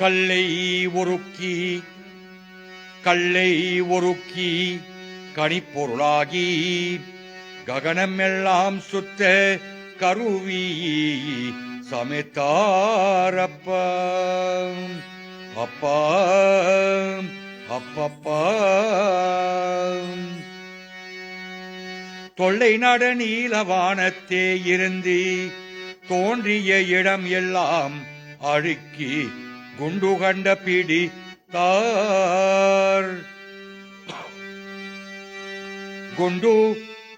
கல்லை ஒருக்கி கனிப்பொருளாகி ககனமெல்லாம் சுத்த கருவி சமைத்தாரப்பா அப்பா அப்பப்பா தொல்லை நட நீலவானத்தே இருந்து தோன்றிய இடம் எல்லாம் அழுக்கி குண்டு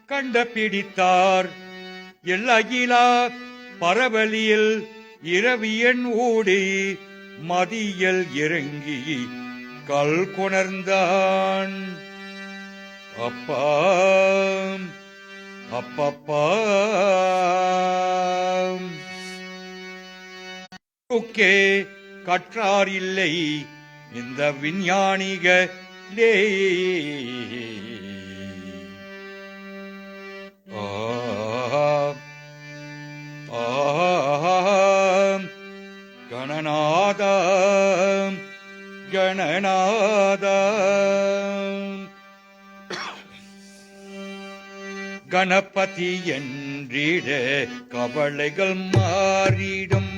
கண்ட பிடித்தார் எல்லகிலா பரவலியில் இரவியன் ஓடி மதியல் இறங்கி கல் கொணர்ந்தான் அப்பா அப்பப்பா கற்றார் இல்லை இந்த விஞ்ஞானிகளே கணநாத கணநாத கணபதி என்றிட கவலைகள் மாறிடும்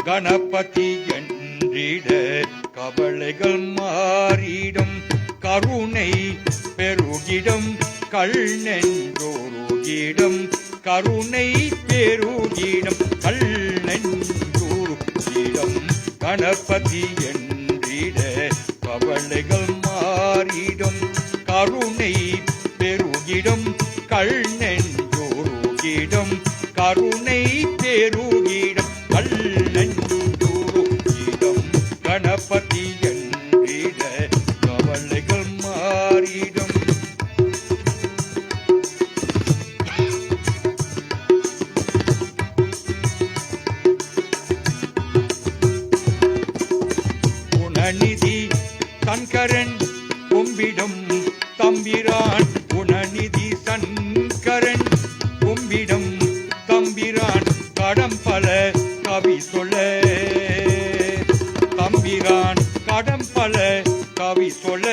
கணபதி என்றிட கவலைகள் மாறிடும் கருணை பெருகிடும் கள் நெஞ்சோருகிடும் கருணை பெருகிடும் கள் நெஞ்சோருகிடும் கணபதி என்றிட கவலைகள் மாறிடும் கருணை பெருகிடும் கள் நெஞ்சோருகிடும் கருணை பெருகிடும் கள் நெஞ்சோருகிடும் கணபதி என்றிட கவலைகள் மாறிடும் குணநிதி சங்கரன் கும்பிடும் தம்பிரான் குணநிதி சங்கரன் கும்பிடும் தம்பிரான் கடம் பல கவி சொல்ல தம்பிரான் கடம் பல கவி சொல்ல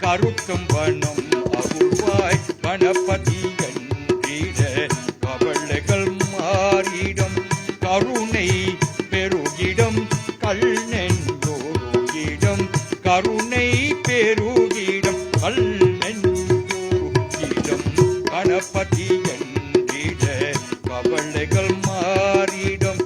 கருத்தும் வண்ணம் அருள்வாய் கணபதி என்றிட கவலைகள் மாறிடும் கருணை பெருகிடும் கள் நெஞ்சோருகிடும் கருணை பெருகிடும் கள் நெஞ்சோருகிடும் கணபதி என்றிட கவலைகள் மாறிடும்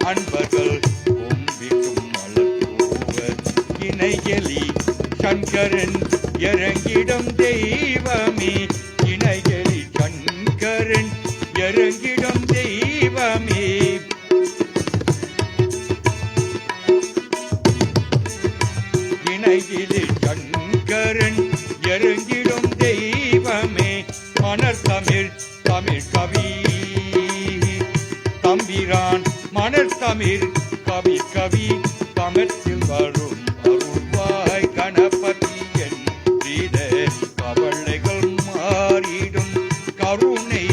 அன்பர்கள் கும்பிக்கும் மலர்தூவர் இணையலி சங்கரன் இறங்கிடும் தெய்வமே இணையலி சங்கரன் இறங்கிடும் தெய்வமே இணையலி சங்கரன் இறங்கிடும் தெய்வமே மணர் தமிழ் தமிழ் கவி தம்பிரான் மணர் தமிழ் கவி கவி தமிழில் வரும் அருள்வாய் கணபதி என்றிட கவலைகள் மாறிடும் கருணை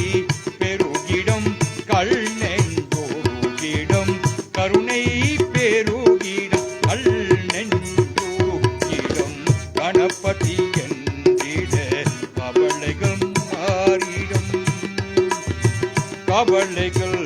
பெருகிடும் கள் நெஞ்சோருகிடும் கருணை பெருகிடும் கள் நெஞ்சோருகிடும் கணபதி என்றிட கவலைகள் மாறிடும் கவலைகள்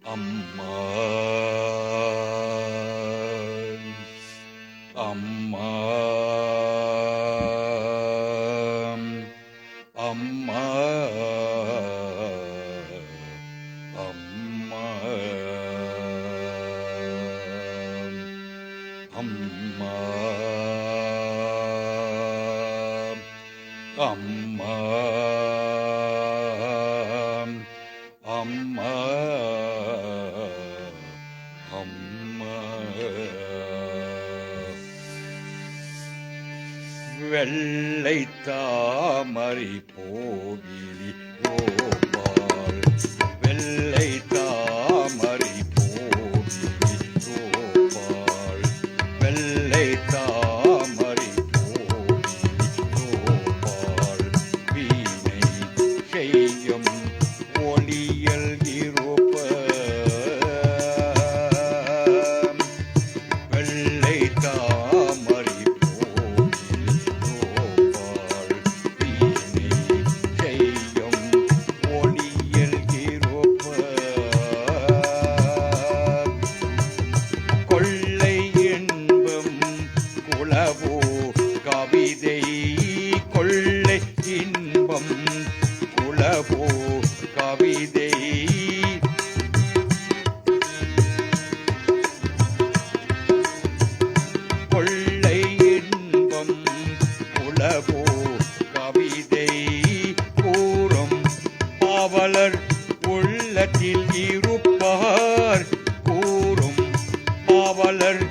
அம்மா அம்மா அம்மா அம்மா அம்மா அம்மா அம்மா அம்மா வெள்ளை தாமரை போகிலி கோபால் வெள்ளை தாமரை போகிலி கோபால் வெள்ளை தாமரை போகிலி கோபால் வீணை செய்யும் ஒளியல் இருப்ப வெள்ளை தாமரை போகிலி கோபால் வீணை செய்யும் ஒளியல் இருப்ப கொள்ளை இன்பம் குலவோ கவிதை கொள்ளை இன்பம் குலவோ கவிதை கொள்ளை இன்பம் குலவோ கவிதை கூறும் பாவலர் உள்ளத்தில் இருப்பார் கூறும் பாவலர்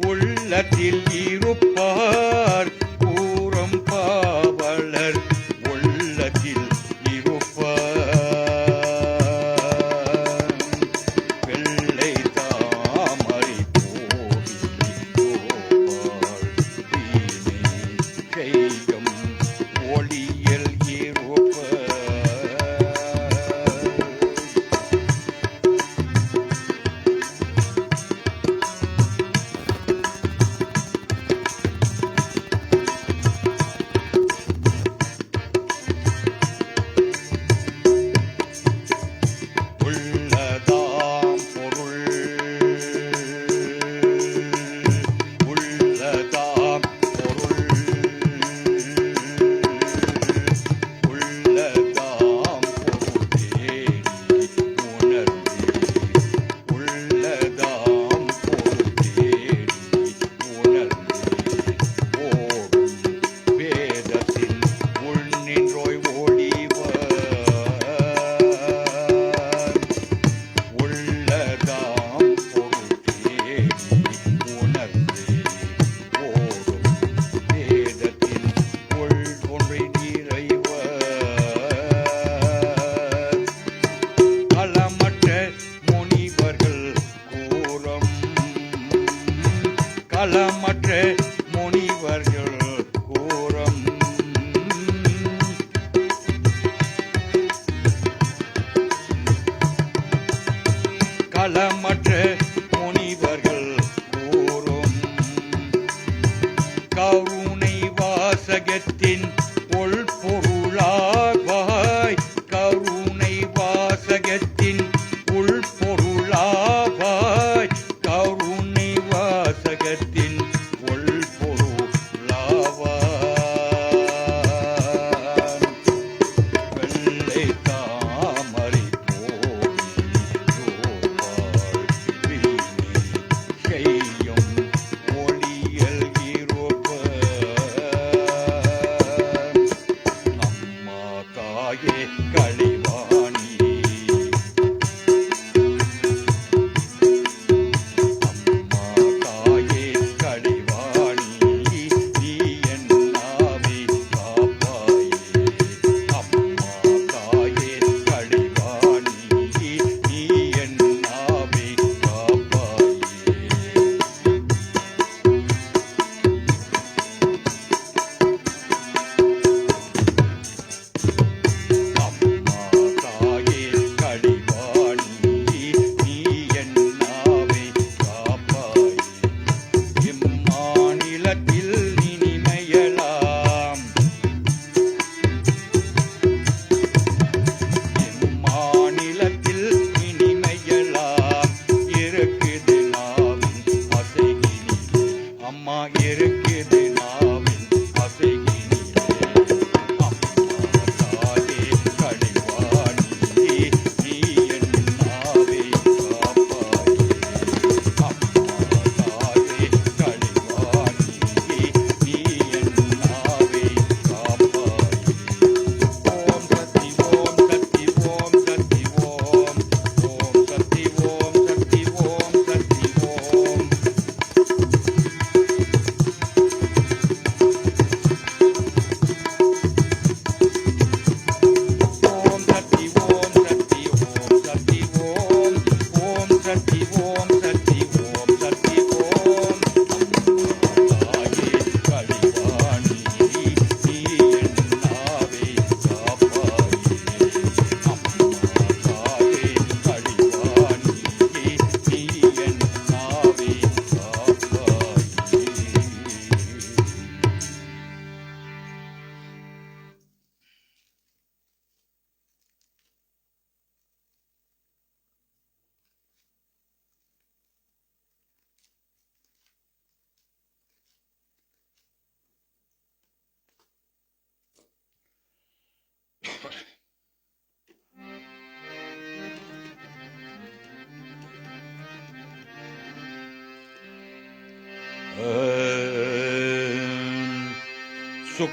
உள்ளத்தில் இருப்பார் கூறும் பாவலர் உள்ளத்தில் இருப்பார் வெள்ளை தாமரை போகிலி கோபால் வீணை செய்யும் ஒளியல் இருப்பார் உள்ளதாம் பொருள் உள்ளதாம் பொருள் உள்ளதாம் பொருள் தேடி உணர்ந்தே உள்ளதாம் பொருள் தேடி உணர்ந்தே ஓடும் வேதத்தின் உள்நின்றோய் ஓடிவர் உள்ளதாம் பொருள் தேடி உணர்ந்தே ஓடும் வேதத்தின் உள் ஒன்றை நிறைவர் களமற்ற முனிவர்கள் கூறும் களமற்ற முனிவர்கள் கூறும் களமற்ற முனிவர்கள் கூறும் கருணை வாசகத்தின் உள்பொருளாவாய் கருணை வாசகத்தின் உள்பொருளாவாய் கருணை வாசகத்தின் உள்பொருளாவாய்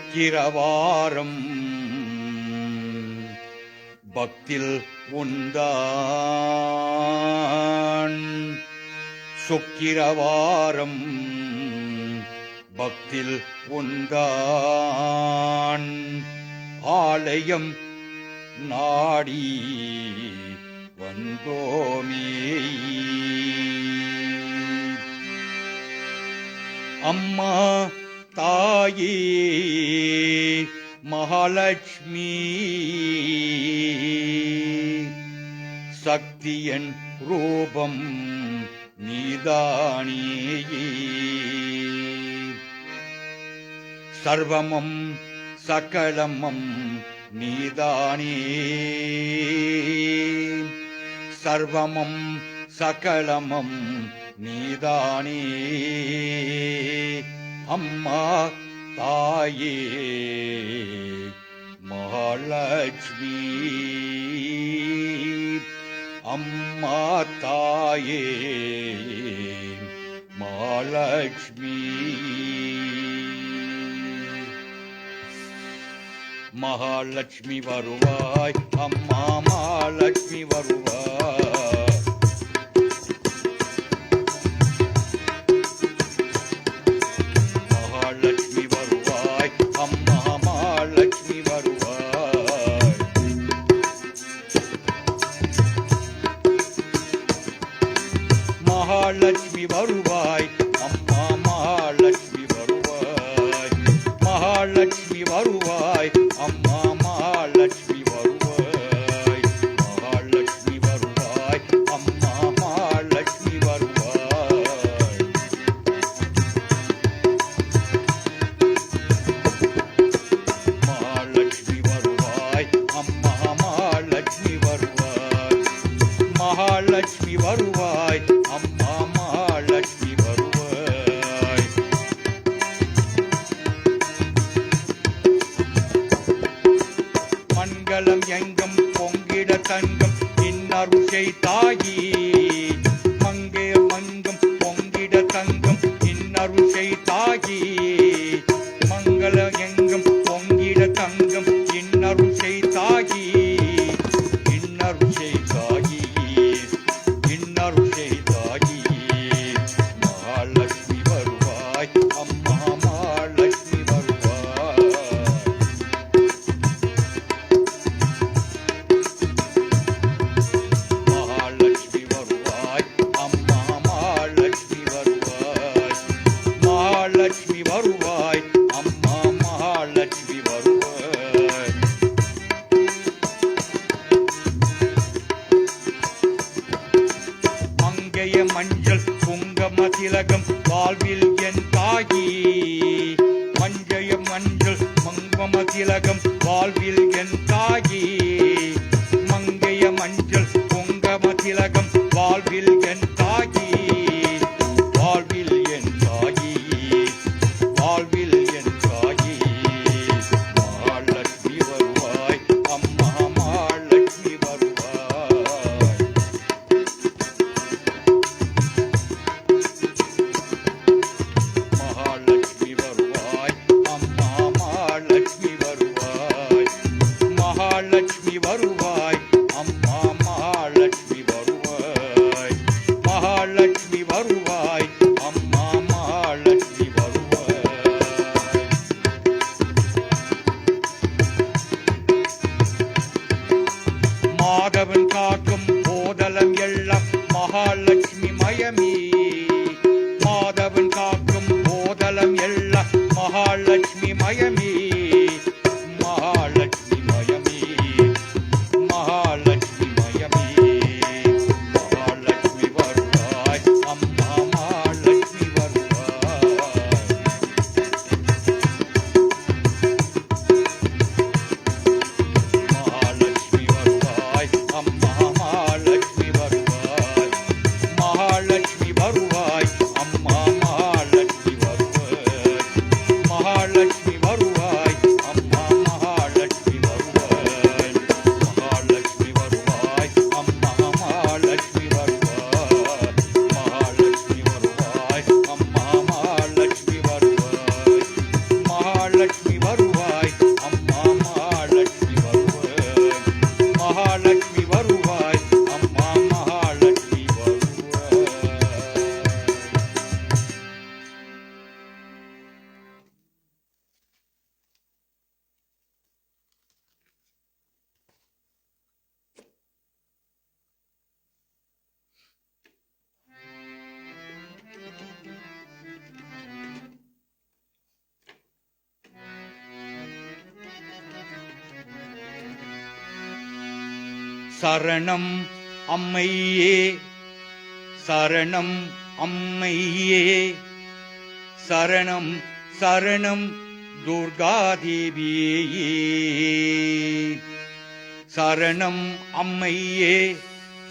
சுக்கிரவாரம் பக்தில் உந்தான் சுக்கிரவாரம் பக்தில் உந்தான் ஆலயம் நாடி வந்தோமே அம்மா தாயே மகாலட்சுமி சக்தியன் ரூபம் நீதானே சர்வமம் சகலமம் நீதானே சர்வமம் சகலமம் நீதானே அம்மா தாயே மகாலட்சுமி அம்மா தாயே மகாலட்சுமி மகாலட்சுமி வருவாய் அம்மா மகாலட்சுமி வருவாய் மகாலட்சுமி வருவாய் அம்மா மகாலட்சுமி வருவாய் மகாலட்சுமி வருவாய் அம்மா மகாலட்சுமி வருவாய் மகாலட்சுமி வருவாய் அம்மா மகாலட்சுமி வருவாய் மகாலட்சுமி வருவாய் அம்மா மகாலட்சுமி வருவாய் மகாலட்சுமி வருவாய் அம்மா மகாலட்சுமி வருவாய் மகாலட்சுமி வருவாய் அம்மா மகாலட்சுமி வருவாய் மங்களம் எங்கும் பொங்கிட தங்கம் இன்னருஷை தாயி மங்கே மங்கம் பொங்கிட தங்கம் இன்னருஷை தாயி மங்களம் எங்கும் பொங்கிட தங்கம் இன்னருஷை தாயி இன்னருஷை தாயி இன்னருஷை தாயி மகாலட்சுமி வருவாய் அம்மா மகாலட்சுமி வருவாய் மகாலட்சுமி வருவாய் அம்மா மகாலட்சுமி வருவாய் மகாலட்சுமி வருவாய் அம்மா மகாலட்சுமி வருவாய் மங்கைய மஞ்சள் குங்கம திலகம் வாழ்வில் என் தாயி மஞ்சய மஞ்சள் மங்கம திலகம் வாழ்வில் என் தாயி மங்கைய மஞ்சள் குங்கம திலகம் வாழ்வில் என் தாயி வாழ்வில் என் தாயி வாழ்வில் என் தாயி மகாலட்சுமி வருவாய் அம்மா மகாலட்சுமி வருவாய் மகாலட்சுமி வருவாய் அம்மா மகாலட்சுமி வருவாய் மகாலட்சுமி வருவாய் அம்மா மகாலட்சுமி வருவாய் மகாலட்சுமி வருவாய் அம்மா மகாலட்சுமி வருவாய் மாதவன் காக்கும் போதலம் எல்லாம் மகாலட்சுமி மயமே மாதவன் காக்கும் போதலம் எல்லாம் மகாலட்சுமி மயமே மகாலட்சுமி மயமே மகாலட்சுமி மயமே மகாலட்சுமி வருவாய் அம்மா சரணம் அம்மையே சரணம் அம்மையே சரணம் சரணம் துர்காதேவியே சரணம் அம்மையே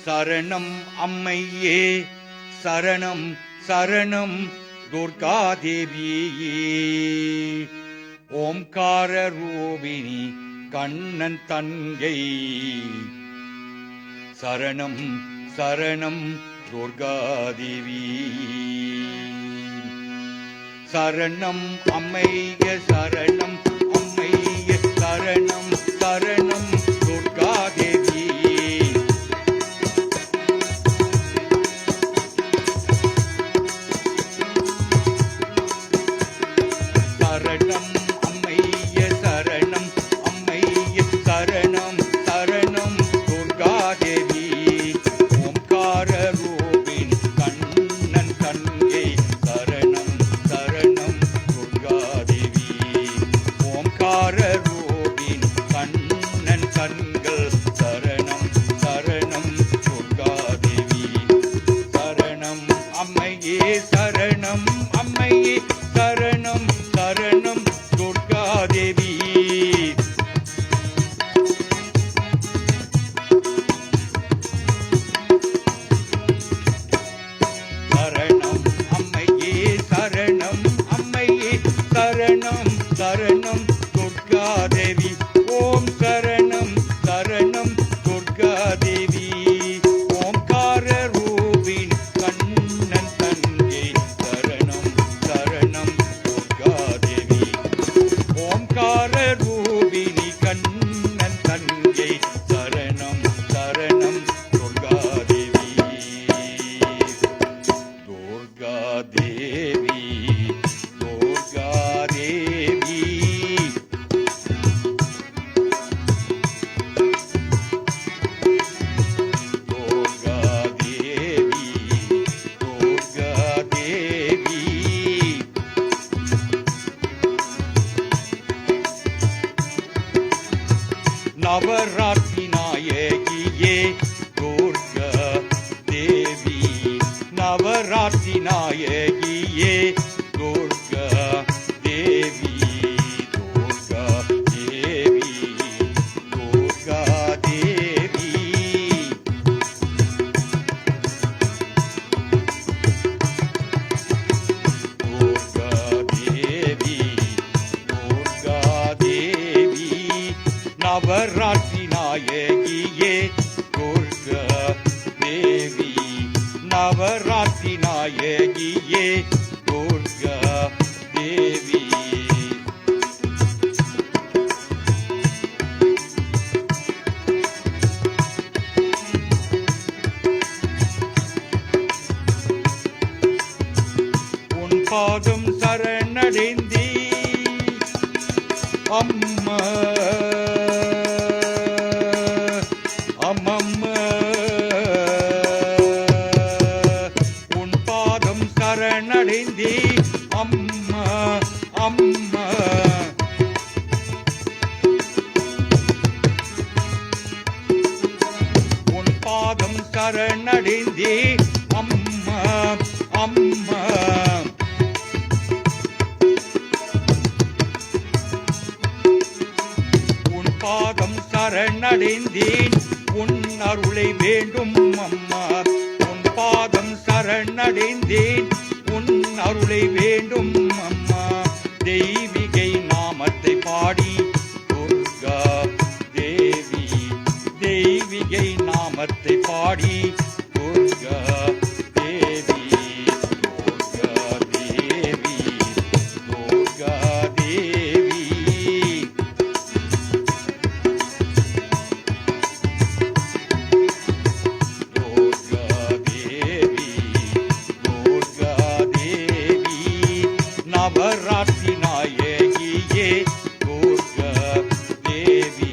சரணம் அம்மையே சரணம் சரணம் துர்காதேவியே ஓம்கார ரூபிணி கண்ணன் தங்கை சரணம் சரணம் துர்காதேவி சரணம் அம்மைய சரணம் அம்மைய சரணம் சரணம் துர்காதேவி சரணம் அம்மைய சரணம் அம்மைய சரணம் சரணம் துர்காதேவி ஓம்கார ரூபிணி கண்ணன் தங்கை சரணம் சரணம் துர்காதேவி ஓம்கார ரூபிணி கண்ணன் கண்கள் சரணம் சரணம் துர்காதேவி சரணம் அம்மையே சரணம் அம்மையே சரணம் சரணம் துர்காதேவி சரணம் அம்மையே சரணம் அம்மையே சரணம் சரணம் துர்காதேவி ஓம் சரணம் சரணம் துர்காதேவி ஓம்கார ரூபிணி கண்ணன் தங்கை சரணம் சரணம் துர்காதேவி ஓம்கார ரூபிணி கண்ணன் தங்கை சரணம் சரணம் துர்காதேவி துர்காதேவி துர்காதேவி துர்காதேவி துர்காதேவி நவராத்திரி நாயகியே துர்கா தேவி நவராத்திரி நாயகியே துர்கா தேவி துர்கா தேவி துர்கா தேவி துர்கா தேவி துர்கா தேவி நவராத்திரி நாயகியே துர்கா தேவி நவராத்திரி நாயகியே துர்கா தேவி உன் பாதம் சரணடைந்தே அம்மா அம்மம்மா உன் பாதம் சரணடைந்தே அம்மா அம்மா உன் பாதம் சரணடைந்தே அம்மா அம்மா உன் பாதம் சரணடைந்தேன் உன் அருளை வேண்டும் அம்மா உன் பாதம் சரணடைந்தேன் உன் அருளை வேண்டும் அம்மா தெய்வீகை நாமத்தை பாடி துர்கா தேவி தெய்வீகை நாமத்தை பாடி துர்கா தேவி துர்கா தேவி துர்கா தேவி துர்கா தேவி துர்கா தேவி நவராத்திரி நாயகியே துர்கா தேவி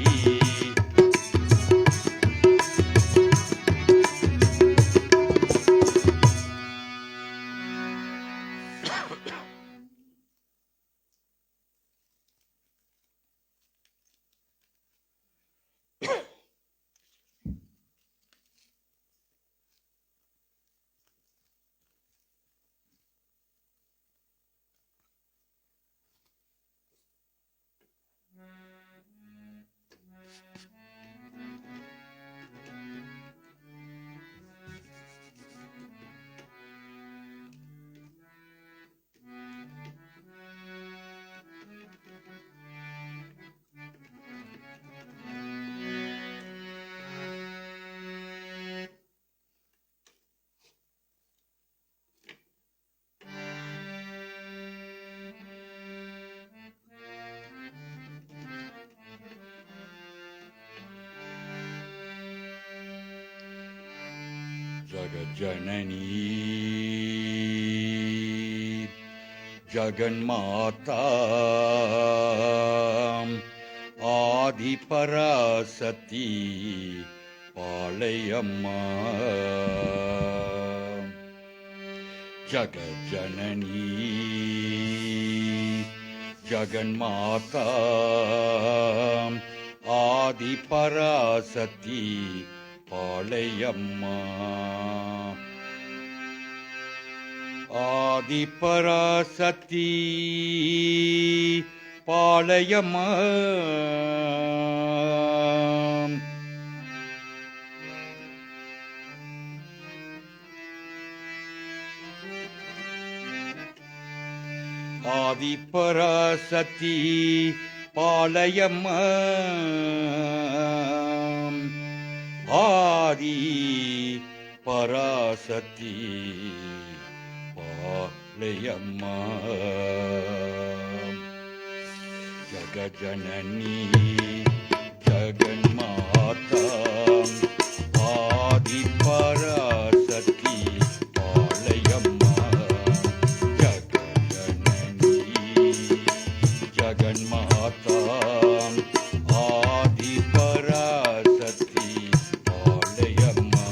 जननी जगन्माता आदिपराशक्ति पालयम्मा जगज्जननी जगन्माता आदिपराशक्ति पालयम्मा आदिपराशक्ति पालयम्मा आदिपराशक्ति पालयम्मा आदिपराशक्ति पालयम्मा जगज्जननी जगन्माता आदिपराशक्ति पालयम्मा जगज्जननी जगन्माता आदिपराशक्ति पालयम्मा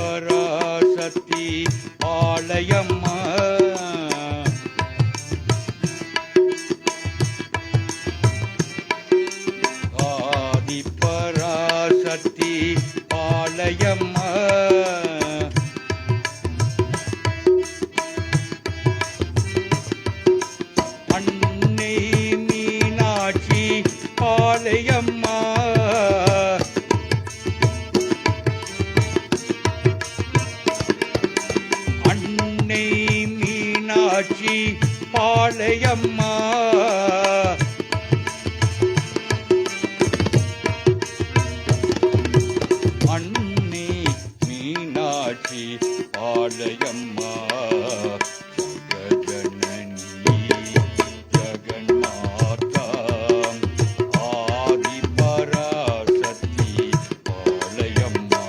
आदिपराशक्ति पालयम्मा आदिपराशक्ति पालयम्मा अन्नै मीनाक्षी पालयम्मा मीनाक्षी पालयम्मा अन्ने मीनाक्षी पालयम्मा जगज्जननी जगन्माता आदिपराशक्ति पालयम्मा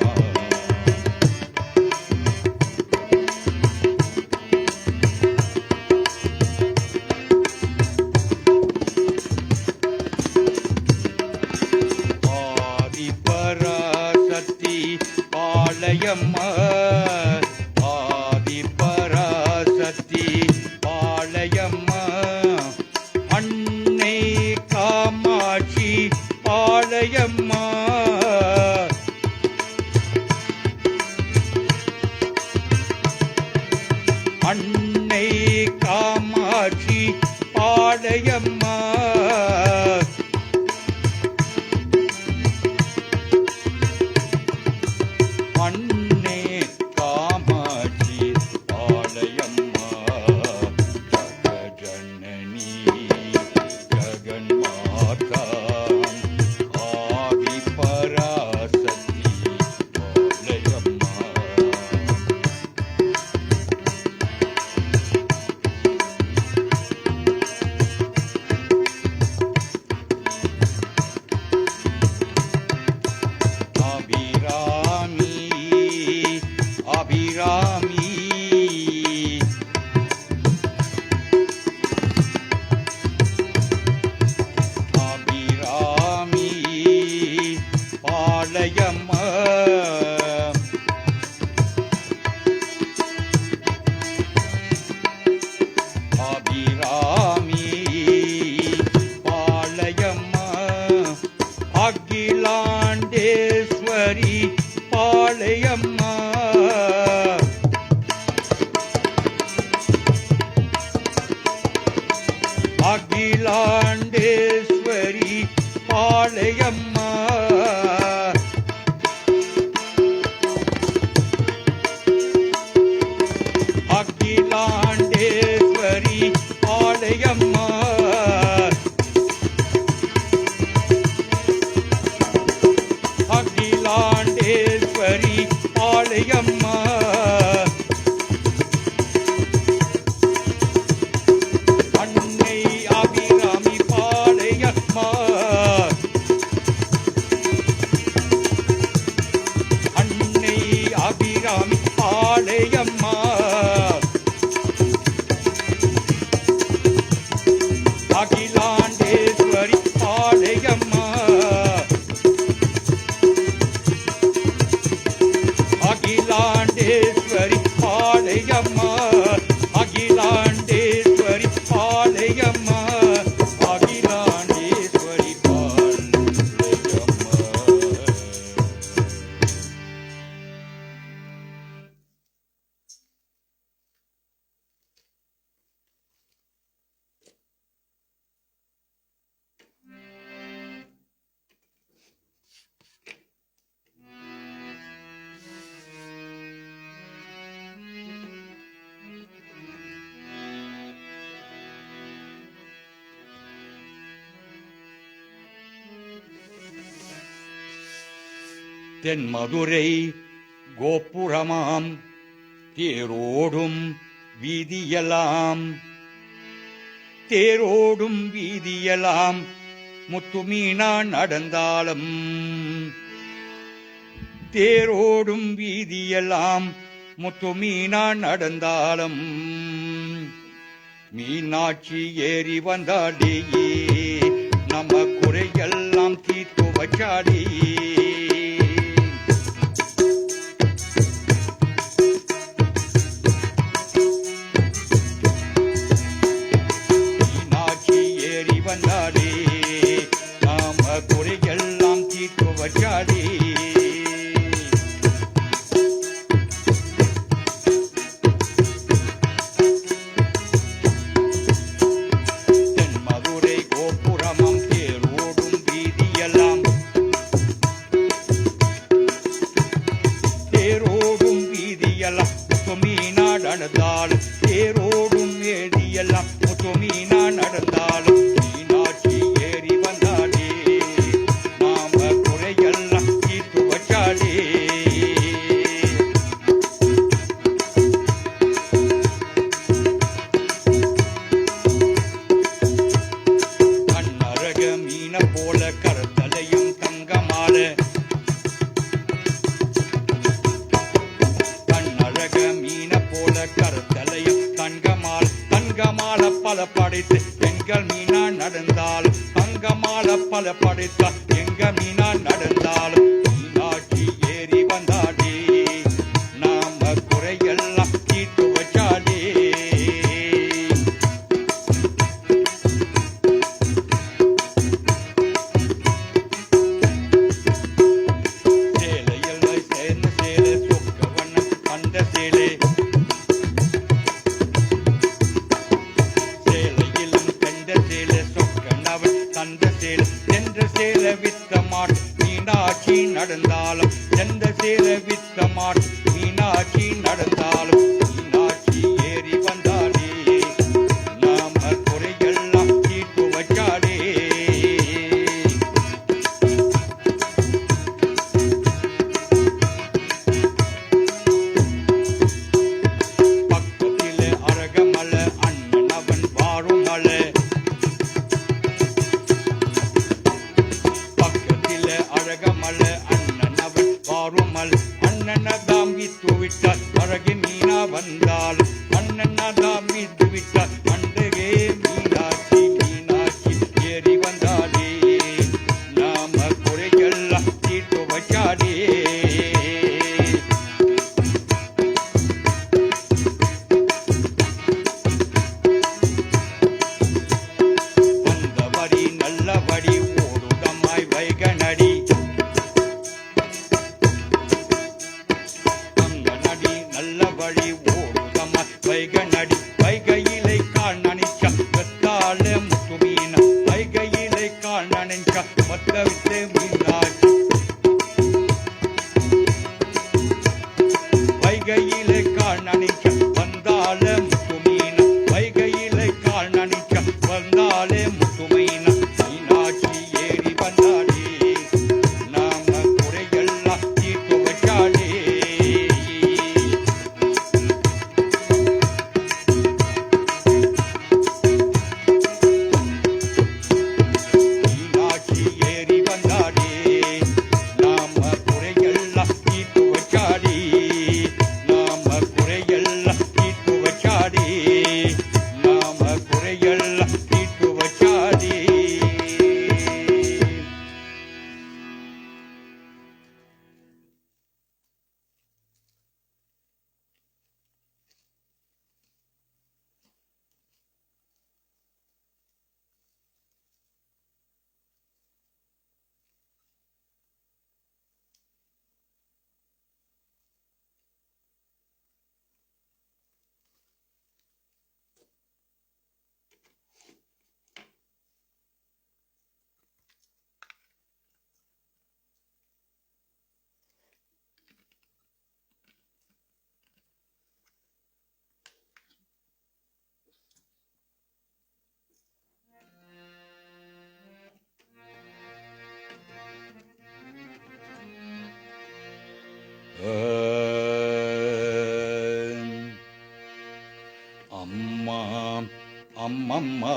आदिपराशक्ति पालयम्मा आदिपराशक्ति पालयम्मा अन्नै कामाक्षी पालयम्मा अन्नै कामाक्षी पालयम्मा अन्ने कामाक्षी पालयम्मा जगज्जननी जगन्माता आदिपराशक्ति पालयम्मा अभिरामी अभिरामी पालयम्मा अभिरामी पालयम्मा अखिलाण्डेश्वरी पालयम्मा अखिलाण्डेश्वरी पालयम्मा தென்மதுரை கோபுரமாம் தேரோடும் வீதியலாம் தேரோடும் வீதியலாம் முத்துமீனா நடந்தாலும் தேரோடும் வீதியெல்லாம் முத்துமீனா நடந்தாலும் மீனாட்சி ஏறி வந்தாடியே நம்ம குறையெல்லாம் தீர்த்து வச்சாடியே மீனாட்சி ஏறி வந்தாடே நாம குறையெல்லாம் தீர்த்து வச்சாடே நடந்தாலும் தேரோடும் ஏதியெல்லாம் முத்துமீனா நடந்தாலும் மீனாட்சி ஏறி வந்தாடே நாம குறையெல்லாம் தீர்த்து வச்சாடே கண்ணரக மீன போல கருத்தலையும் தங்கமால கருத்தலையும் தங்கமால பல படைத்து எங்கள் மீனா நடந்தாலும் தங்கமால பல படைத்த எங்க மீனா நடந்தாலும் மீனாட்சி ஏறி வந்தாடே நாம குறையெல்லாம் தீர்த்து வச்சாடே சேலையெல்லாம் சேர்ந்த சேலை சொக்க வண்ணம் அந்த சேலை என்ற சேல வித்த மாட் மீனாட்சி நடந்தாலும் எந்த சேல வித்த மாட் மீனாட்சி நடந்தாலும் மீனாட்சி ஏறி வந்தாடே நாம குறையெல்லாம் தீர்த்து வச்சாடே பக்கத்திலே அரகமலை அண்ணன் அவன் வாரும் மலை அழகமல அண்ணன் அவன் வாருமல் அண்ணனதாம் வித்து விட்டார் அழகி மீனா வந்தால் அண்ணனதாம் வித்து விட்டார் அண்டகே மீனாட்சி மீனாட்சி ஏறி வந்தாடே நாம குறையெல்லாம் தீர்த்து வச்சாடே வந்தபடி நல்லபடி ஓடுதமாய் வைகநடி நல்ல வழி ஓடுதமா வைகநடி வைகையிலை கால் நனைச்ச வெத்தால முத்துமீனா வைகையிலை கால் நனைச்ச மத்த விட்டு மீனாட்சி வைகையிலை கால் நனைச்ச வந்தால முத்துமீனா வைகையிலை கால் நனைச்ச வந்தாலே முத்துமீனா மீனாட்சி ஏறி வந்தாடே நாம குறையெல்லாம் தீர்த்து வச்சாடே அம்மா அம்மம்மா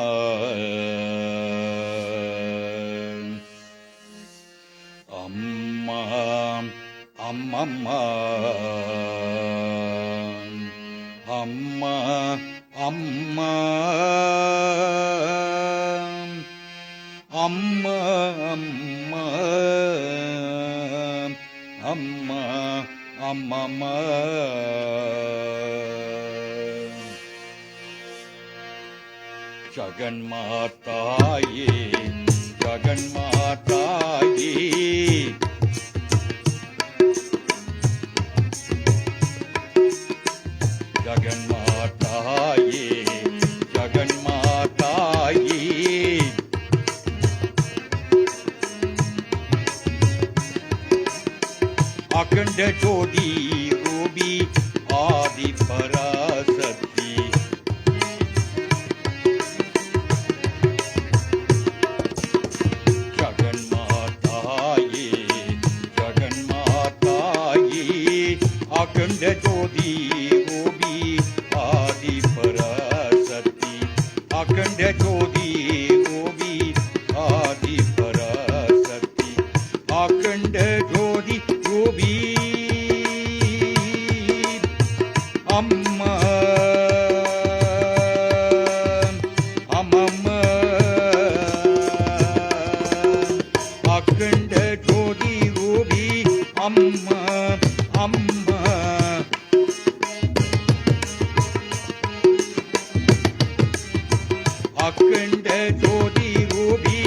அம்மா அம்மம்மா அம்மா அம்மா அம்மா அம்மா அம்மா அம்மம்மா ஜகன்மாதாயே ஜகன்மாதாயே ஜகன்மாதாயே ஜகன்மாதாயே அகண்ட ஜோதி ரூபி ஆதி பராசக்தி ஜகன்மாதாயே ஜகன்மாதாயே அகண்ட ஜோதி ரூபி ஆதி பராசக்தி அகண்ட ஜோதி ரூபி ஆதி பராசக்தி அகண்ட ஜோதி ரூபி அம்மா அம்மம்மா அகண்ட ஜோதி ரூபி அம்மா அம்மா அகண்ட ஜோதி ரூபி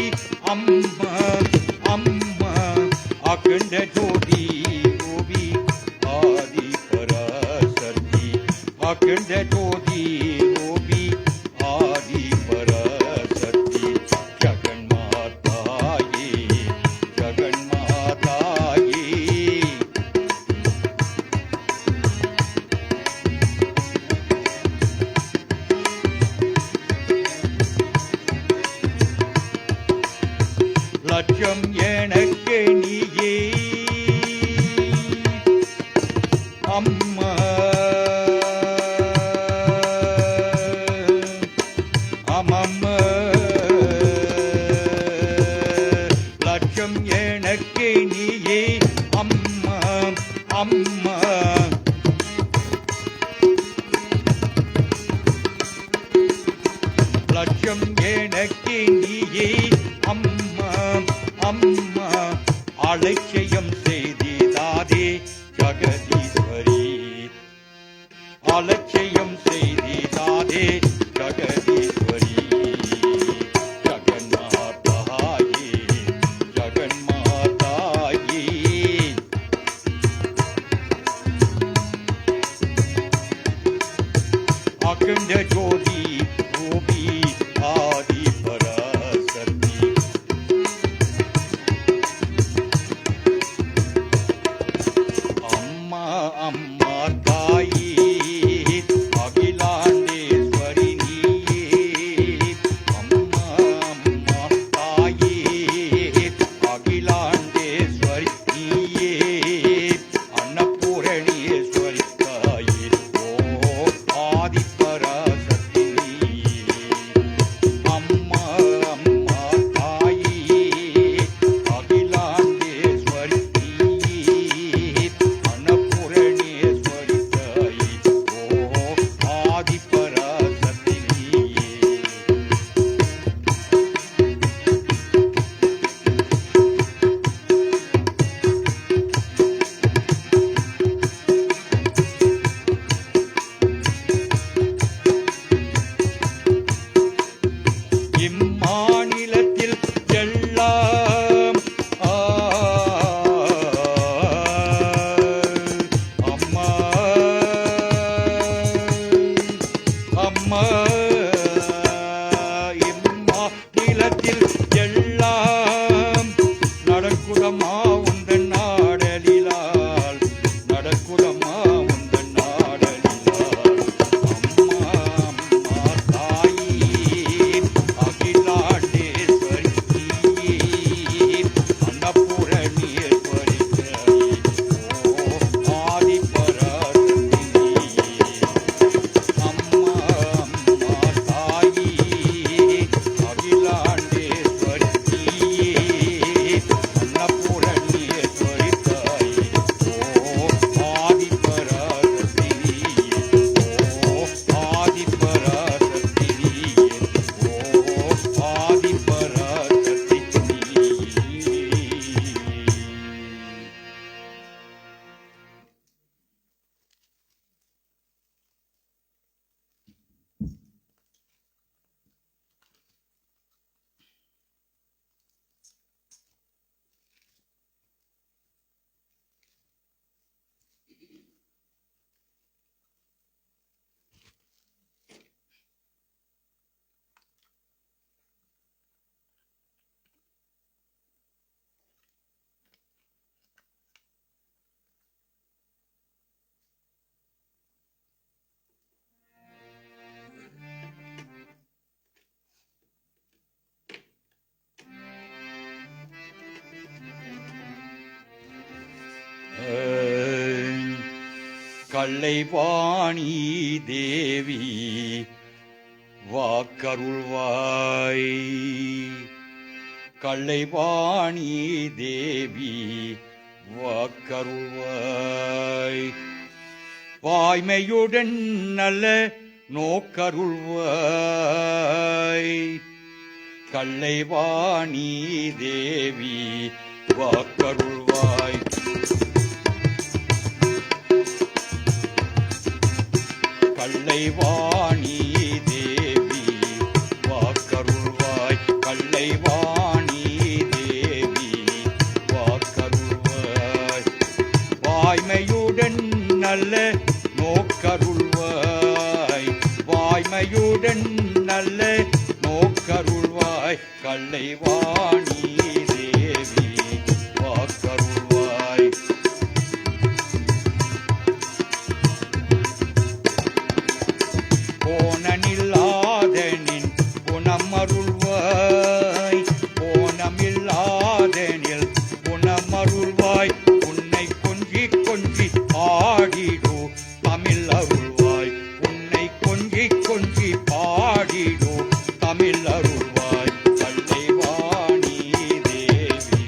அம்மா அம்மா அகண்ட ஜோதி ரூபி ஆதி பராசக்தி அகண்ட ஜோதி ரூபி ஆதி பராசக்தி ஜகன்மாதாயே ஜகன்மாதாயே லட்சம் எனக்கு நீயே அம்மா அம்மம்மா லட்சம் எனக்கு நீயே அம்மா அம்மா லட்சம் எனக்கு நீயே அம்மா அம்மா அலட்சியம் செய்திடாதே ஜகதீஸ்வரி அலட்சியம் செய்திடாதே ஜகதீஸ்வரி ஜகன்மாதாயே ஜகன்மாதாயே அகண்ட ஜோதி ரூபி ஆதி பராசக்தி அம்மா அம்மா தாயே அகிலாண்டேஸ்வரி நீயே அம்மா அம்மா தாயே அகிலாண்டேஸ்வரி நீயே அன்னபூரணீஸ்வரி தாயே ஓ ஆதி பராசக்தி நீயே அம்மா அம்மா தாயே அகிலாண்டேஸ்வரி நீயே அன்னபூரணீஸ்வரி தாயே ஓ ஆதி பராசக்தி நீயே கள்ளைவாணி தேவி வாக்கருள்வாய். கள்ளைவாணி தேவி வாக்கருள்வாய். வாய்மையுடன் நல்ல நோக்கருள்வாய். கள்ளைவாணி தேவி வாக்கருள்வாய். கள்ளைவாணி தேவி வாக்கருள்வாய். கள்ளைவாணி தேவி வாக்கருள்வாய். வாய்மையுடன் நல்ல நோக்கருள்வாய். வாய்மையுடன் நல்ல நோக்கருள்வாய். கள்ளைவாணி தேவி வாக்கருள்வாய். போனனில்லாதனின் குணமருள்வாய். போனமில்லாதனில் குணமருள்வாய். உன்னை கொஞ்சி கொஞ்சி பாடிடோ தமிழ் அருள்வாய். உன்னை கொஞ்சி கொஞ்சி பாடிடோ தமிழ் அருள்வாய். கள்ளைவாணி தேவி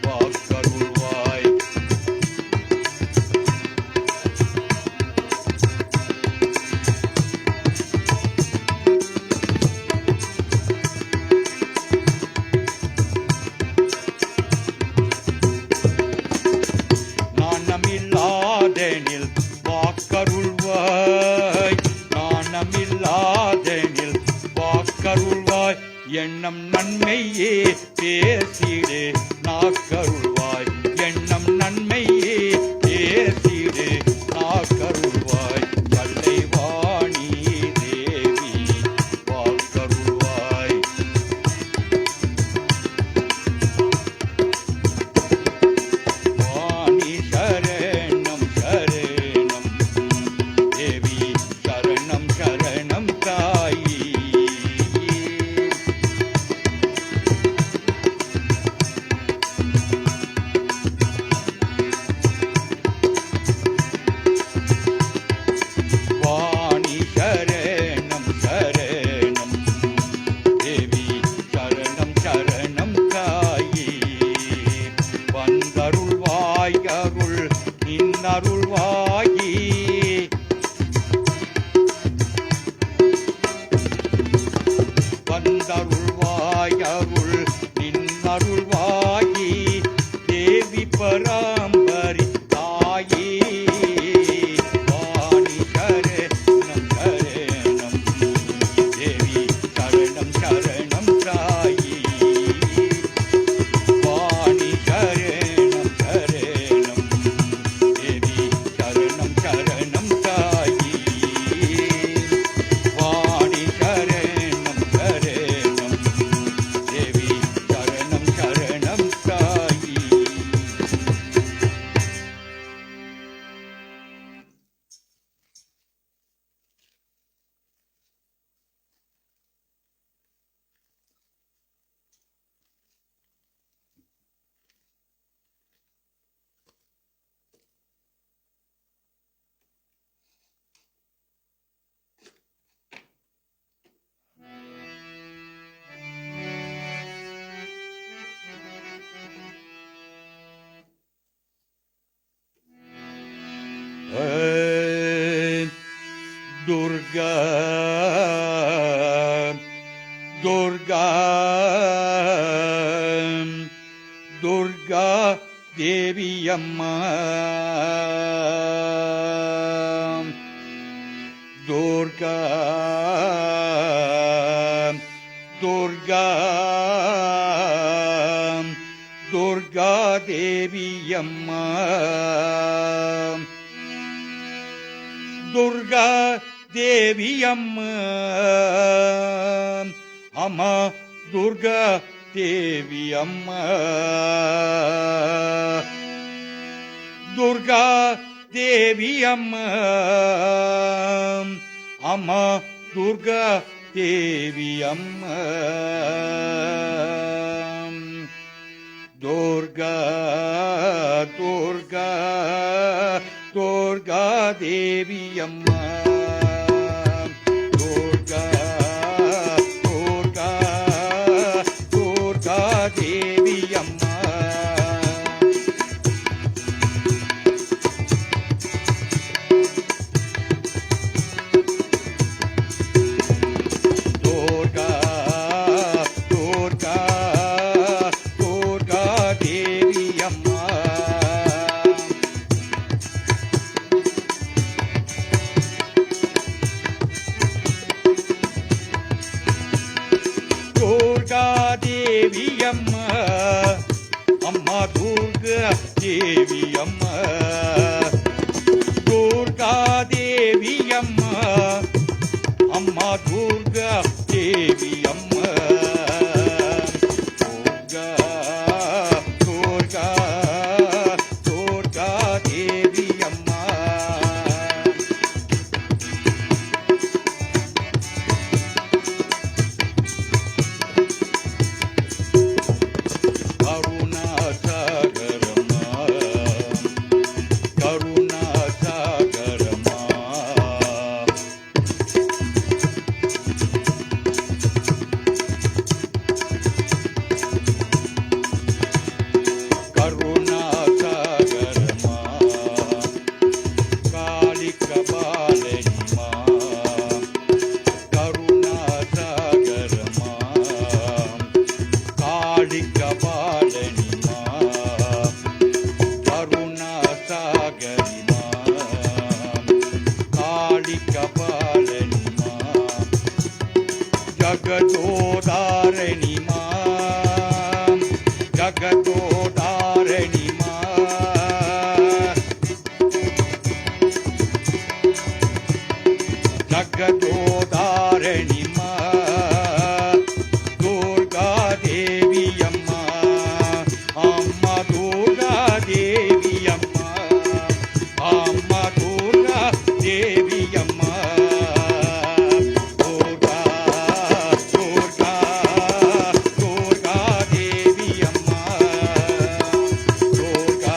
வாக்கருள்வாய். நாணமில்லாதனில் வாக்கருள்வாய். நாணமில்லாதனில் வாக்கருள்வாய். எண்ணம் நன்மையே பேசிடு நாக்கருள்வாய். எண்ணம் நன்மையே பேசிடு நாக்கருள்வாய். கள்ளைவாணி தேவி வாக்கருள்வாய். வாணி சரணம் சரணம் தேவி சரணம் சரணம் தாயி. வாணி சரணம் சரணம் தேவி சரணம் சரணம் தாயி. வந்தருள்வாய் அருள் நின்னருள்வாயி. வந்தருள்வாய் அருள் நின்னருள்வாயி. தேவி பராம்பரி தாயி. வாணி சரணம் சரணம் தேவி சரணம் சரணம் தாயி. வாணி சரணம் சரணம் தேவி சரணம் சரணம் தாயி. வாணி சரணம் சரணம் தேவி சரணம் சரணம் தாயி. Durga, Durga, Durga Devi Amma. Durga, Durga, Durga Devi Amma. Durga Devi Amma. Amma Durga Devi Amma. Durga Devi Amma. Amma Durga Devi Amma. Durga, Durga, Durga. Durga Devi Amma. Durga, Durga, Durga Devi Amma. Durga, Durga, Durga Devi Amma. Durga Devi Amma, Amma Durga Devi Amma. Durga Devi Amma, Amma Durga Devi Amma. Durga, Durga, Durga Devi Amma. Karuna Sagarama, Karuna Sagarama. Karuna Sagarama, Kalika Balenima. Karuna Sagarama, Kalika Balenima. Karuna Sagarima, Kalika Balenima. Jagadodaranima, Jagadodaranima. Jagadodaranima. Durga Devi Amma, Amma Durga Devi Amma, Amma Durga Devi Amma. Durga, Durga, Durga Devi Amma. Durga,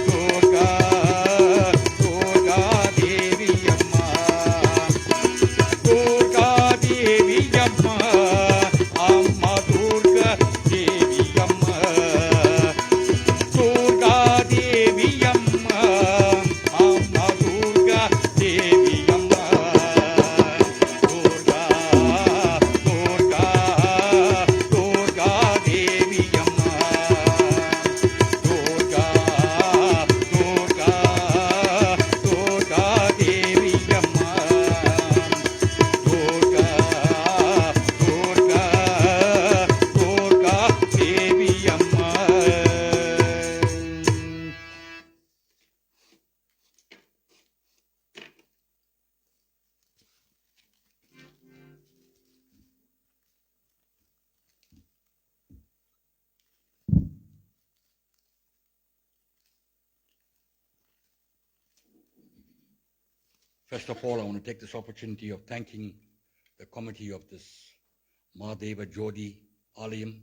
Durga, Durga Devi Amma. Durga Devi Amma, Amma Durga Devi Amma. Durga Devi Amma, Amma Durga Devi Amma. Durga, Durga, Durga Devi Amma. Durga, Durga, Durga Devi Amma. Durga, Durga, Durga Devi Amma. First of all, I want to take this opportunity of thanking the committee of this Mahadeva Jodi Alayam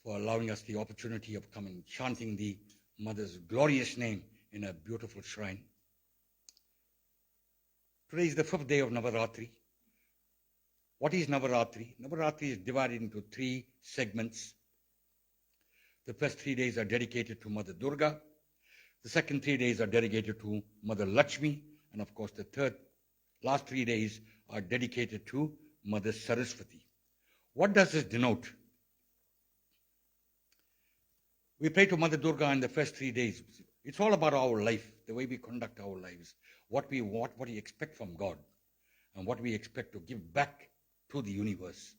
for allowing us the opportunity of coming chanting the Mother's glorious name in a beautiful shrine. Today is the 5th day of Navaratri. What is Navaratri? Navaratri is divided into 3 segments. The first 3 days are dedicated to Mother Durga. The second 3 days are dedicated to Mother Lakshmi. And of course, the last 3 days are dedicated to Mother Saraswati. What does this denote? We pray to Mother Durga in the first 3 days. It's all about our life, the way we conduct our lives, what we expect from God, and what we expect to give back to the universe.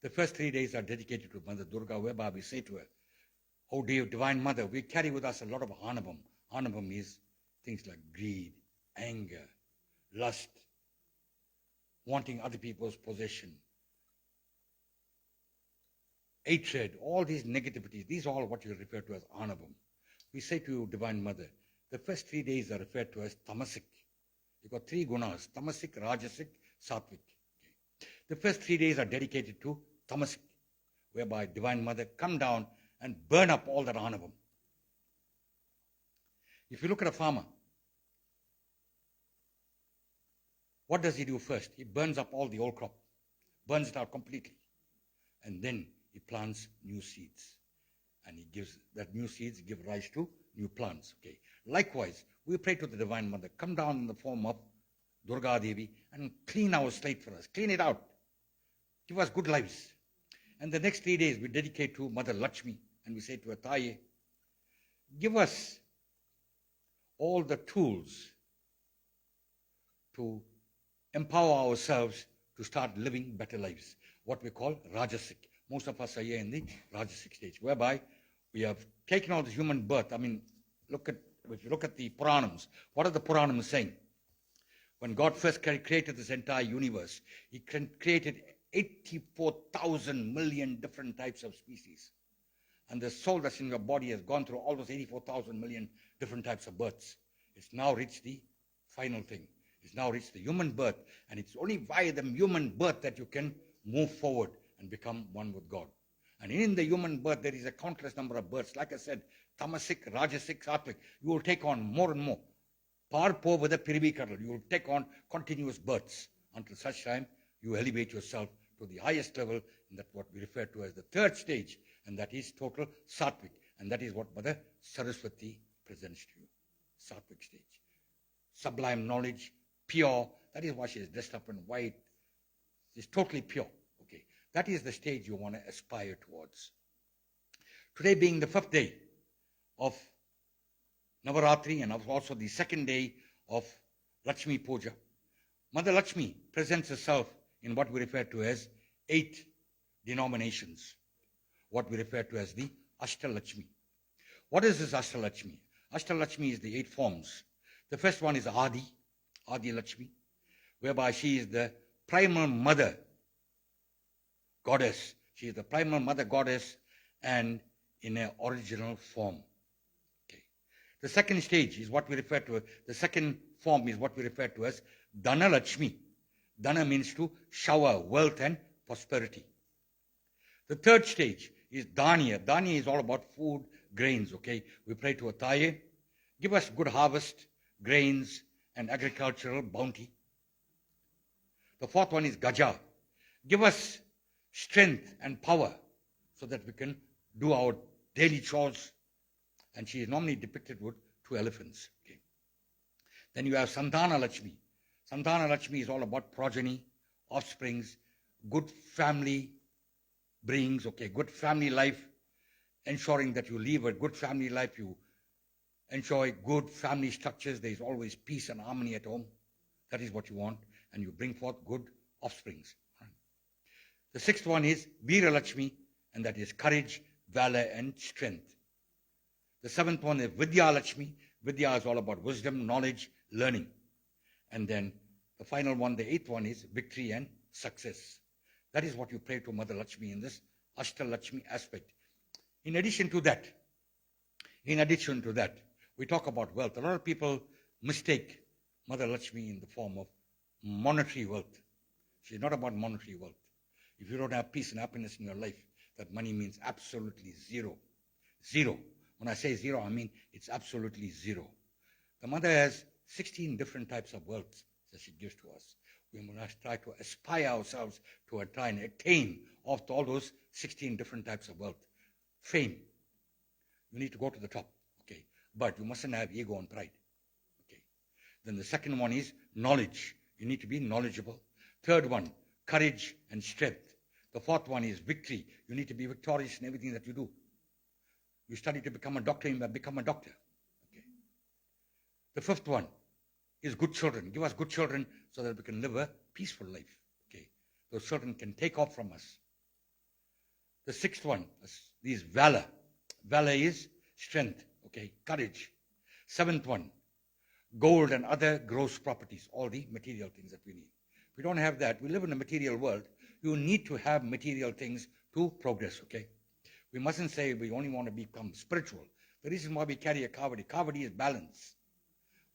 The first 3 days are dedicated to Mother Durga, whereby we say to her, "Oh dear Divine Mother," we carry with us a lot of anabam. Anabam is things like greed, anger, lust, wanting other people's possession, hatred, all these negativities. These are all what you refer to as anabam. We say to you, Divine Mother, the first 3 days are referred to as tamasic. You've got 3 gunas, tamasic, rajasic, sattvic. The first 3 days are dedicated to tamasic, whereby Divine Mother come down and burn up all that anabam. If you look at a farmer, what does he do first? He burns up all the old crop, burns it out completely, and then he plants new seeds. And he gives that new seeds give rise to new plants. Okay. Likewise, we pray to the Divine Mother, come down in the form of Durga Devi and clean our slate for us, clean it out, give us good lives. And the next 3 days we dedicate to Mother Lakshmi, and we say to her, Taye, give us all the tools to empower ourselves to start living better lives, what we call Rajasic. Most of us are here in the Rajasic stage, whereby we have taken all the human birth. I mean, if you look at the Puranams, what are the Puranams saying? When God first created this entire universe, he created 84,000 million different types of species. And the soul that's in your body has gone through all those 84,000 million different types of births. It's now reached the final thing. It's now reached the human birth. And it's only via the human birth that you can move forward and become one with God. And in the human birth, there is a countless number of births. Like I said, Tamasic, Rajasic, Sattvic. You will take on more and more. Parpo with a Pirivi Kadal. You will take on continuous births until such time you elevate yourself to the highest level, and that's what we refer to as the third stage, and that is total Sattvic. And that is what Mother Saraswati presents to you. Sattvic stage. Sublime knowledge, pure. That is why she is dressed up in white. She's totally pure. Okay. That is the stage you want to aspire towards. Today being the 5th day of Navaratri and also the 2nd day of Lakshmi Puja, Mother Lakshmi presents herself in what we refer to as 8 denominations, what we refer to as the Ashtalakshmi. What is this Ashtalakshmi? Ashtalakshmi is the 8 forms. The first one is Adi Lakshmi, whereby she is the primal mother goddess. She is the primal mother goddess and in her original form. Okay. The second stage is what we refer to, the second form is what we refer to as Dana Lakshmi. Dana means to shower wealth and prosperity. The third stage is Dhanya. Dhanya is all about food, grains. Okay, we pray to Ataye, give us good harvest, grains, and agricultural bounty. The fourth one is Gaja. Give us strength and power so that we can do our daily chores. And she is normally depicted with 2 elephants. Okay. Then you have Santana Lakshmi. Santana Lakshmi is all about progeny, offsprings, good family brings, okay, good family life, ensuring that you live a good family life, you enjoy good family structures, there is always peace and harmony at home. That is what you want, and you bring forth good offsprings. The 6th one is Veera Lakshmi, and that is courage, valor, and strength. The 7th one is Vidya Lakshmi. Vidya is all about wisdom, knowledge, learning. And then the final one, the 8th one, is victory and success. That is what you pray to Mother Lakshmi in this Ashtalakshmi aspect. In addition to that, we talk about wealth. A lot of people mistake Mother Lakshmi in the form of monetary wealth. She's not about monetary wealth. If you don't have peace and happiness in your life, that money means absolutely zero. Zero. When I say zero, I mean it's absolutely zero. The Mother has 16 different types of wealth that she gives to us. We must try to aspire ourselves to try and attain of all those 16 different types of wealth. Fame. You need to go to the top. Okay. But you mustn't have ego and pride. Okay. Then the second one is knowledge. You need to be knowledgeable. Third one, courage and strength. The fourth one is victory. You need to be victorious in everything that you do. You study to become a doctor, you must become a doctor. Okay. The fifth one is good children. Give us good children so that we can live a peaceful life. Okay. Those children can take off from us. The sixth one is valor. Valor is strength. Okay. Courage. Seventh one, gold and other gross properties, all the material things that we need. If we don't have that, we live in a material world. You need to have material things to progress. Okay. We mustn't say we only want to become spiritual. The reason why we carry a kavadi is balance.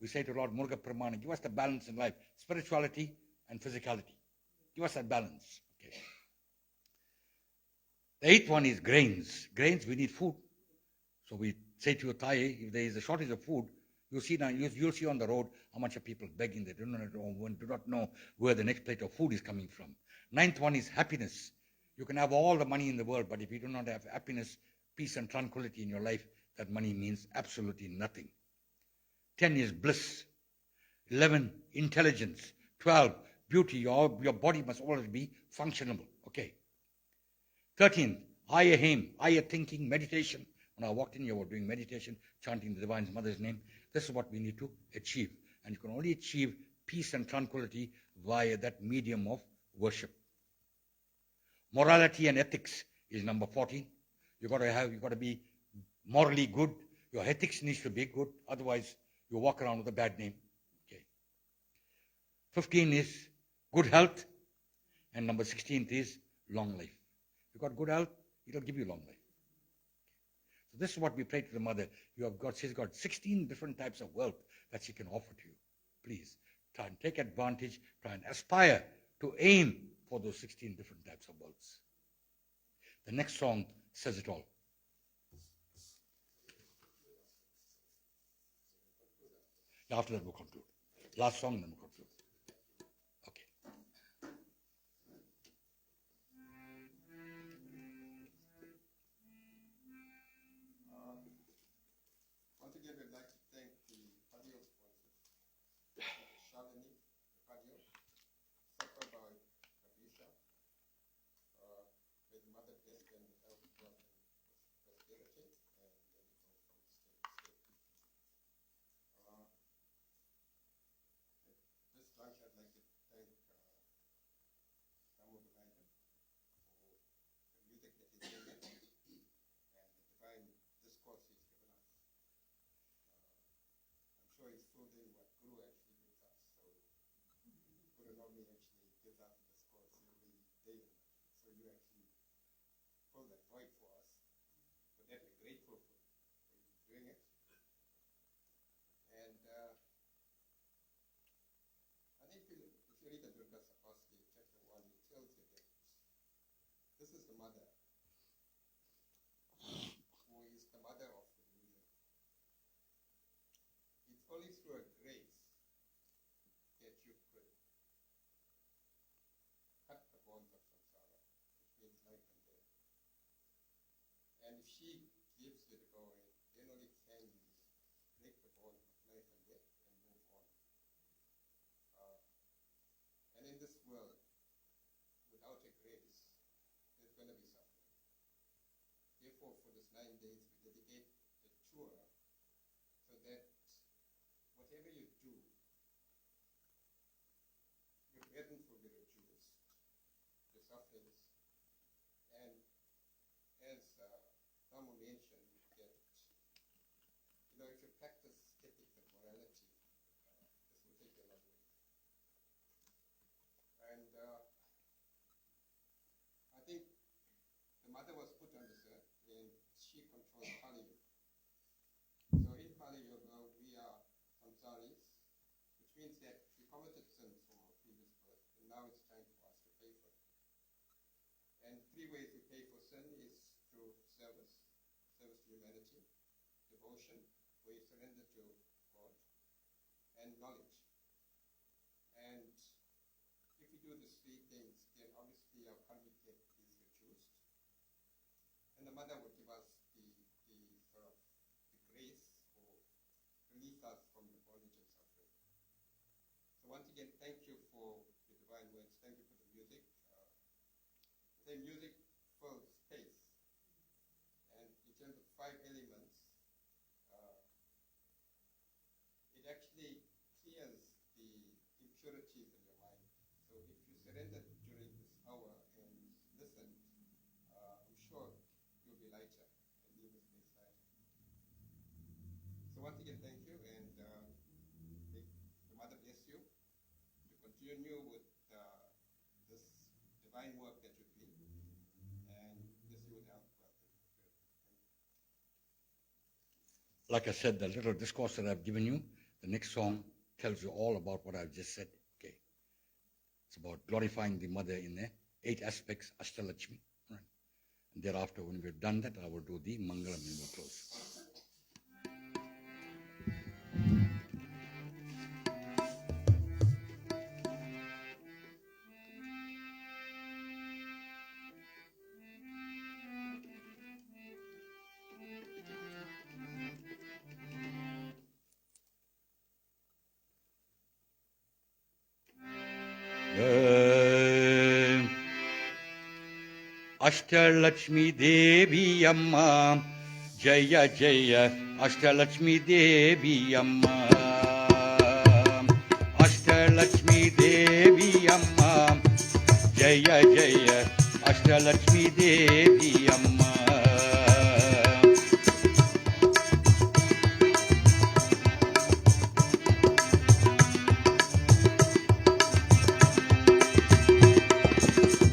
We say to Lord Muruga Pramana, give us the balance in life, spirituality and physicality. Give us that balance. Okay. The eighth one is grains. Grains, we need food. So we say to your Thai, if there is a shortage of food, You see now, you'll see on the road how much of people begging. They do not know where the next plate of food is coming from. Ninth one is happiness. You can have all the money in the world, but if you do not have happiness, peace, and tranquility in your life, that money means absolutely nothing. 10 is bliss. 11, intelligence. 12, beauty. Your body must always be functional. Okay. 13, higher aim, higher thinking, meditation. When I walked in here, we were doing meditation, chanting the Divine Mother's name. This is what we need to achieve. And you can only achieve peace and tranquility via that medium of worship. Morality and ethics is number 14. You got to be morally good. Your ethics needs to be good. Otherwise, you walk around with a bad name. Okay. 15 is good health. And number 16 is long life. If you've got good health, it'll give you long life. So this is what we pray to the Mother. She's got 16 different types of wealth that she can offer to you. Please try and take advantage, try and aspire to aim for those 16 different types of wealths. The next song says it all. After that, we'll conclude. Last song, then we'll conclude. Okay. Once again, we'd like to thank the patio sponsors, Shalini, the patio, Supper by Kabisha, with Mother Blessed and Health, Wealth, and Prosperity, and medical from state to state. At this juncture, I'd like to thank Samuel Belanger for the music that he's given and the divine discourse he's given us. I'm sure he's filled in what Guru actually gives us. So Guru normally actually gives us the discourse every day. So you actually fill that void for us. For that, we're grateful for you doing it. And I think if you read the Durga Sapasti, chapter 1, it tells you that this is the mother who is the mother of the music. It's only through a grace that you could cut the bonds of samsara, which means life and death. And if she gives you the go ahead, then only can you break the bond of life and death and move on. And in this world, without a grace, there's going to be suffering. Therefore, for this 9 days, we dedicate the tour so that whatever you do, your burdens will be reduced, your sufferings. And as Thamu mentioned, that if you practice ethics and morality, this will take you a long way. And I think the mother was put on this earth and she controls Kali Yuga. So in Kali Yuga, we are samsaris, which means that we committed sins from our previous birth, and now it's time for us to pay for it. And 3 ways we pay for sin is through service to humanity, devotion, where you surrender to God, and knowledge. And if we do these 3 things, then obviously our karmic debt is reduced. And the mother will give us the sort of the grace or release us from the bondage and suffering. So once again, thank you for the divine words. Thank you for the music. The music fills space. And in terms of 5 elements, it actually clears the impurities in your mind. So if you surrender during this hour and listen, I'm sure you'll be lighter and leave this place lighter. So once again, thank you, and may the Mother bless you to continue with this divine work that you're doing, and bless you with health, wealth, and prosperity. Like I said, the little discourse that I've given you, the next song tells you all about what I've just said. Okay. It's about glorifying the Mother in the 8 aspects, Ashtalakshmi. Right. And thereafter, when we've done that, I will do the Mangalam and we'll close. Ashtalakshmi தேவி அம்மா ஜெய ஜெய அஷ்டலட்சுமி தேவி அம்மா அஷ்டலட்சுமி தேவி அம்மா ஜெய ஜெய அஷ்டலட்சுமி தேவி அம்மா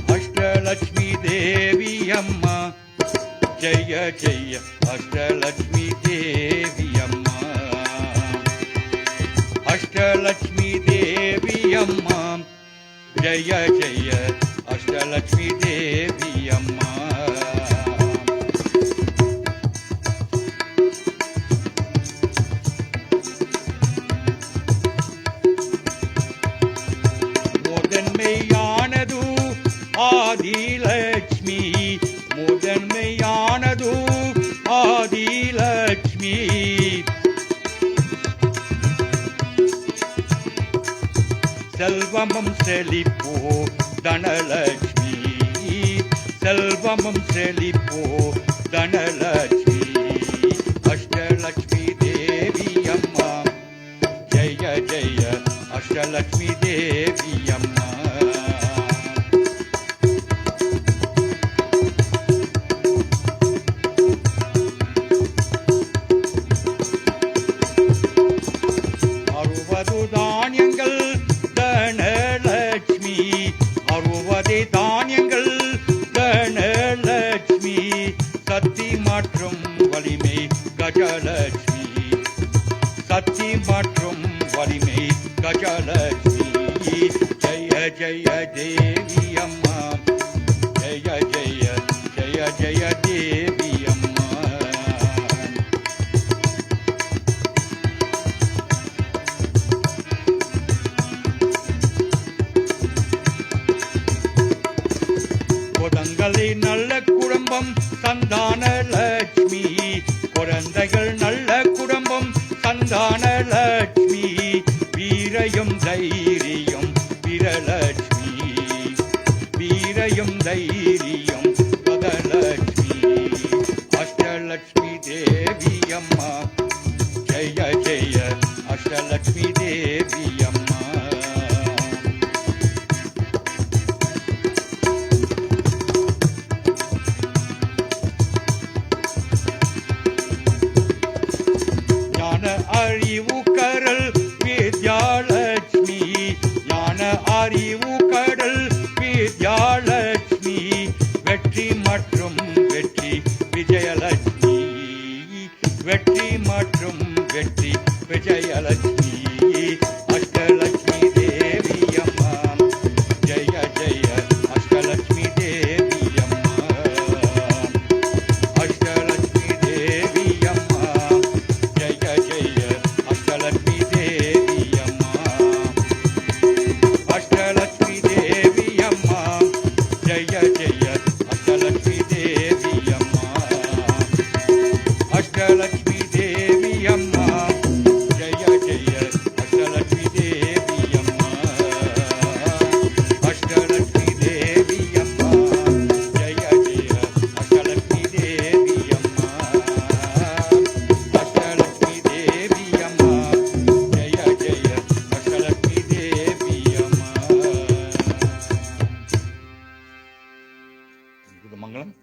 அஷ்டலட்சுமி தேவி அம்மா ஜெய ஜெய அஷ்டலட்சுமி தேவி அம்மா அஷ்டலட்சுமி தேவி அம்மா ஜெய ஜெய அஷ்டலட்சுமி தேவி அம்மா முதன்மையானது ஆதிலட்சுமி முதன்மையானது ஆதிலட்சுமி செல்வமும் செழிப்போ தனலட்சுமி செல்வமும் செழிப்போ தனலட்சுமி அஷ்டலட்சுமி தேவி அம்மா ஜெய ஜெய அஷ்டலட்சுமி தேவி அம்மா அறுபது தானியங்கள் தனலட்சுமி அறுபது தானியங்கள் தனலட்சுமி சக்தி மற்றும் வலிமை கஜலட்சுமி சக்தி மற்றும் வலிமை கஜலட்சுமி ஜெய ஜெய தேவி அம்மா ஜெய ஜெய ஜெய ஜெய தேவி அம்மா குழந்தைகளை நல்ல குடும்பம் சந்தான லட்சுமி குழந்தைகள் நல்ல குடும்பம் சந்தான லட்சுமி வீரயும் தைரியம் வீரலட்சுமி வீரயும் தைரியம் பதலட்சுமி அஷ்டலட்சுமி தேவி அம்மா ஜெய ஜெய அஷ்டலட்சுமி தேவி அம்மா அறிவு கடல் வித்யாலட்சுமி ஞான அறிவு கடல் வித்யாலட்சுமி வெற்றி மற்றும் வெற்றி விஜயலட்சுமி வெற்றி மற்றும் வெற்றி விஜயலட்சுமி அஷ்டலட்சுமி தேவி அம்மா ஜெய ஜெய அஷ்டலட்சுமி தேவி அம்மா அஷ்டலட்சுமி தேவி அம்மா ஜெய ஜெய அஷ்டலட்சுமி தேவி அம்மா அஷ்டலட்சுமி தேவி அம்மா ஜெய ஜெய அஷ்டலட்சுமி தேவி அம்மா அஷ்டலட்சுமி தேவி அம்மா ஜெய ஜெய அஷ்டலட்சுமி தேவி அம்மா அஷ்டலட்சுமி தேவி அம்மா ஜெய ஜெய அஷ்டலட்சுமி தேவி அம்மா அஷ்டலட்சுமி தேவி அம்மா ஜெய ஜெய அஷ்டலட்சுமி தேவி அம்மா இது மங்களம்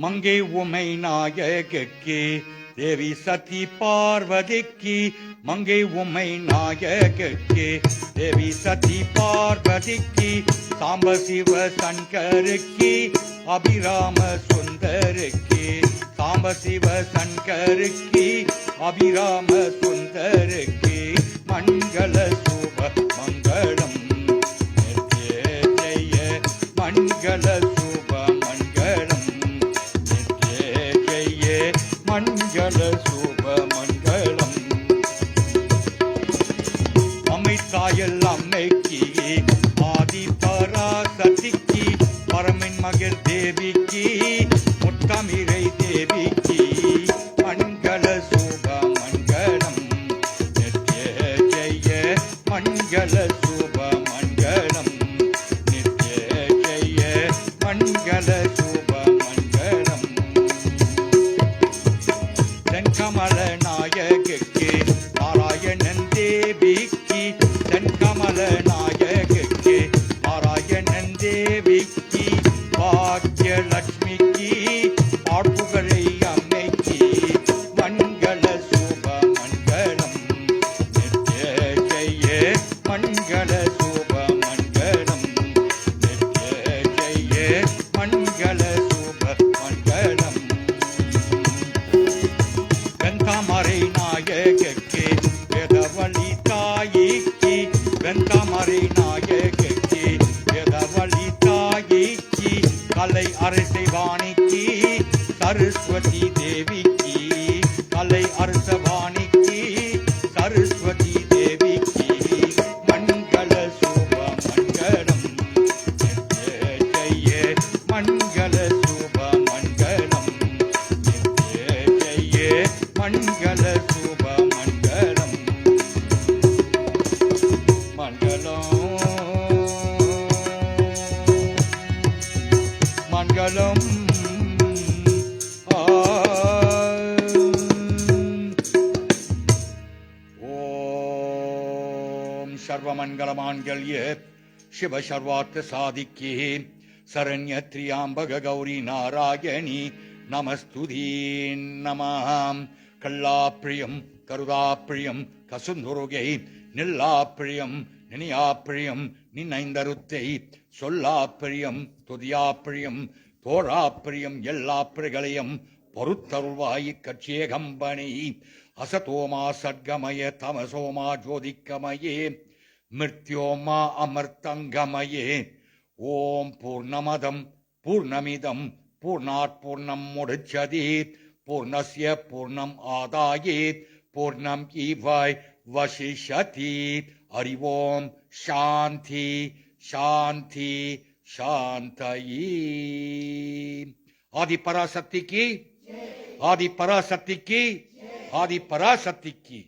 மங்கை உமை நாயகக்கு தேவி சதி பார்வதிக்கு மங்கை உமை நாயகக்கு தேவி சதி பார்வதிக்கு சாம்ப சிவ சங்கருக்கு அபிராம சுந்தருக்கு சாம்ப சிவ சங்கருக்கு அபிராம சுந்தருக்கு மங்கள சுப மங்களம் நித்ய ஜெய மங்கள சுப மங்களம் நித்ய ஜெய மங்கள சுப மங்களம் அமைத்தாயல் அம்மைக்கு ஆதி பராசக்திக்கு பரமின் மகள் தேவிக்கு முத்தமிழை தேவிக்கு மங்கள சுப மங்களம் நித்ய ஜெய மங்கள சுப மங்களம் நித்ய ஜெய மங்கள சுப மங்களம் தென்கமல நாயகிக்கு நாராயணன் தேவிக்கு தென்கமல நாயகிக்கு நாராயணன் தேவிக்கு பாக்யலட்சுமிக்கு பாட்புகழை அம்மைக்கு மங்கள சுப மங்களம் நித்ய ஜெய மங்கள சுப மங்களம் நித்ய ஜெய மங்கள சுப மங்களம் வெண்தாமரை நாயகிக்கு வேதவழி தாயிக்கு வெண்தாமரை நாயகிக்கு வேதவழி தாயிக்கு கலை அரசை வாணிக்கு சரஸ்வதி தேவிக்கு கலை அரச வாணிக்கு சரஸ்வதி தேவிக்கு மங்கள சுப மங்களம் நித்ய ஜெய மங்கள சுப மங்களம் நித்ய ஜெய மங்கள சுப மங்களம் மங்களம் மங்களம் ஓம் சர்வமங்கலமாங்கல்ய சிவ சர்வார்த்த சாதிக்கே சரண்ய திரியாம்பக கௌரி நாராயணி நமஸ்துதீ நமாம் கல்லாப்பிரியம் கருதாப்பிரியம் கசுந்துருகை நில்லாப்பிரியம் நினையாப்பிரியம் நினைந்தருத்தை சொல்லாப்பிரியம் துதியாப்பிரியம் தோழாப்பிரியம் எல்லா பிரிகளையும் பொறுத்தருள்வாய் கட்சியகம்பனை அசதோமா சட்கமய தமசோமா ஜோதிக்கமயே மிருத்யோமா அமர்த்தங்கமயே ஓம் பூர்ணமதம் பூர்ணமிதம் பூர்ணாத் பூர்ணம் முடிச்சதி பூர்ணஸ்ய பூர்ணம் ஆதாயேத் பூர்ணம் ஈவாய் வசிஷதி அறிவோம் சாந்தி சாந்தி சாந்தயி ஆதி பராசக்திக்கு ஆதி பராசக்திக்கு ஆதி பராசக்திக்கு